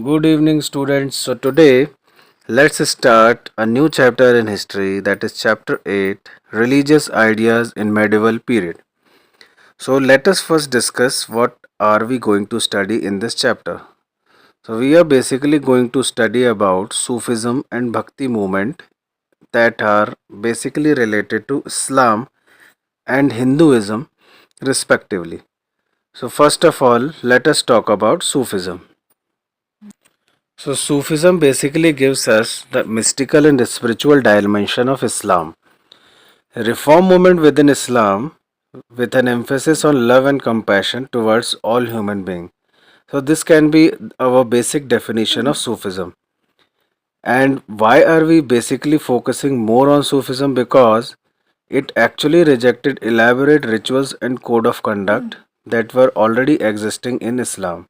Good evening, students. So, today let's start a new chapter in history, that is Chapter 8, Religious Ideas in Medieval Period. So, let us first discuss what are we going to study in this chapter. So, we are basically going to study about Sufism and Bhakti movement that are basically related to Islam and Hinduism respectively. So, first of all, let us talk about Sufism. So, Sufism basically gives us the mystical and spiritual dimension of Islam. A reform movement within Islam with an emphasis on love and compassion towards all human beings. So, this can be our basic definition of Sufism. And why are we basically focusing more on Sufism? Because it actually rejected elaborate rituals and code of conduct that were already existing in Islam.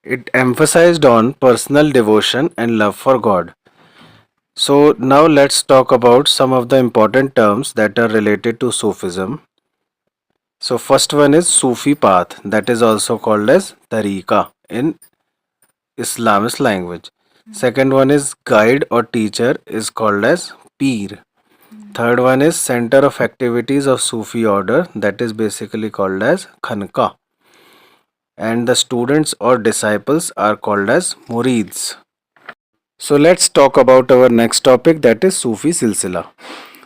It emphasized on personal devotion and love for God. So now let's talk about some of the important terms that are related to Sufism. So first one is Sufi path, that is also called as tariqa in Islamist language. Second one is guide or teacher is called as peer. Third one is center of activities of Sufi order, that is basically called as khanqa. And the students or disciples are called as murids. So let's talk about our next topic, that is Sufi silsila.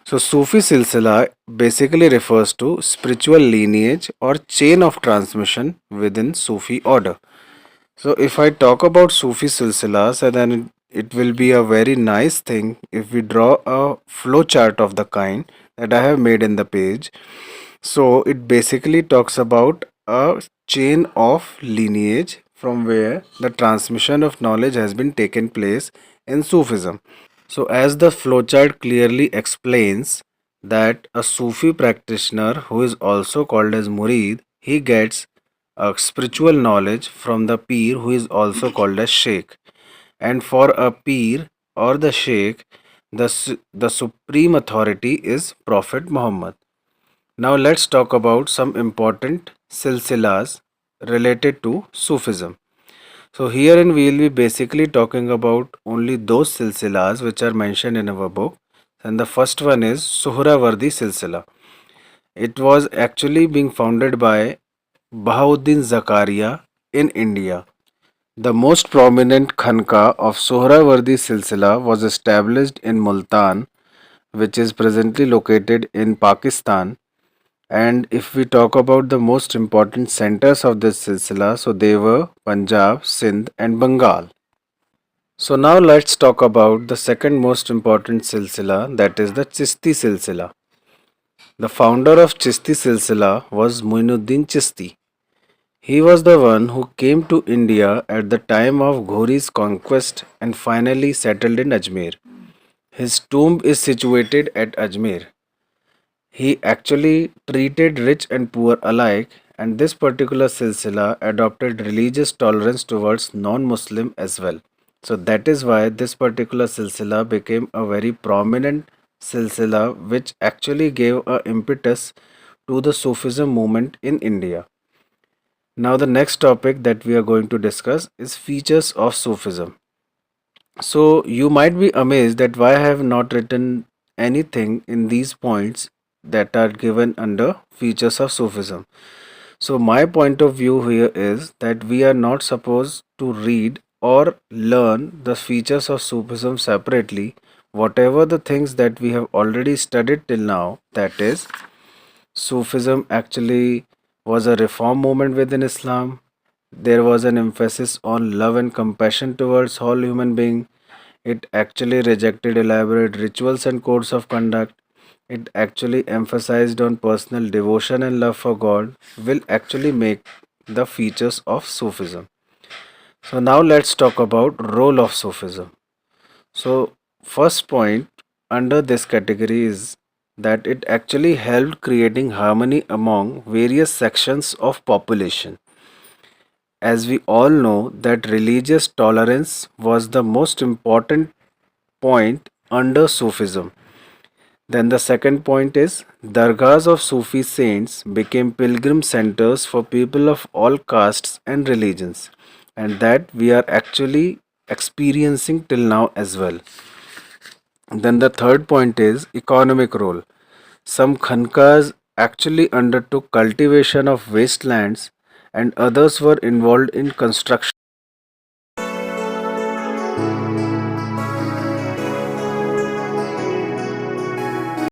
So, Sufi silsila basically refers to spiritual lineage or chain of transmission within Sufi order. So, if I talk about Sufi silsilas, then it will be a very nice thing if we draw a flow chart of the kind that I have made in the page. So, it basically talks about a chain of lineage from where the transmission of knowledge has been taken place in Sufism. So, as the flowchart clearly explains, that a Sufi practitioner who is also called as Murid, he gets a spiritual knowledge from the Peer who is also called as Sheikh. And for a Peer or the Sheikh, the supreme authority is Prophet Muhammad. Now, let's talk about some important silsilas related to Sufism. So herein we will be basically talking about only those silsilas which are mentioned in our book. And the first one is Suhrawardi silsila. It was actually being founded by Bahauddin Zakaria in India. The most prominent khanqa of Suhrawardi silsila was established in Multan, which is presently located in Pakistan. And if we talk about the most important centers of this silsila, so they were Punjab, Sindh, and Bengal. So now let's talk about the second most important silsila, that is the Chishti silsila. The founder of Chishti silsila was Muinuddin Chishti. He was the one who came to India at the time of Ghori's conquest and finally settled in Ajmer. His tomb is situated at Ajmer. He actually treated rich and poor alike, and this particular silsila adopted religious tolerance towards non-Muslim as well. So that is why this particular silsila became a very prominent silsila which actually gave a impetus to the Sufism movement in India. Now the next topic that we are going to discuss is features of Sufism. So you might be amazed that why I have not written anything in these points that are given under features of Sufism. So my point of view here is that we are not supposed to read or learn the features of Sufism separately. Whatever the things that we have already studied till now, that is, Sufism actually was a reform movement within Islam. There was an emphasis on love and compassion towards all human beings. It actually rejected elaborate rituals and codes of conduct. It actually emphasized on personal devotion and love for God, will actually make the features of Sufism. So now let's talk about role of Sufism. So first point under this category is that it actually helped creating harmony among various sections of population. As we all know that religious tolerance was the most important point under Sufism. Then the second point is dargahs of Sufi saints became pilgrim centers for people of all castes and religions. and that we are actually experiencing till now as well. Then the third point is economic role. Some Khankas actually undertook cultivation of wastelands and others were involved in construction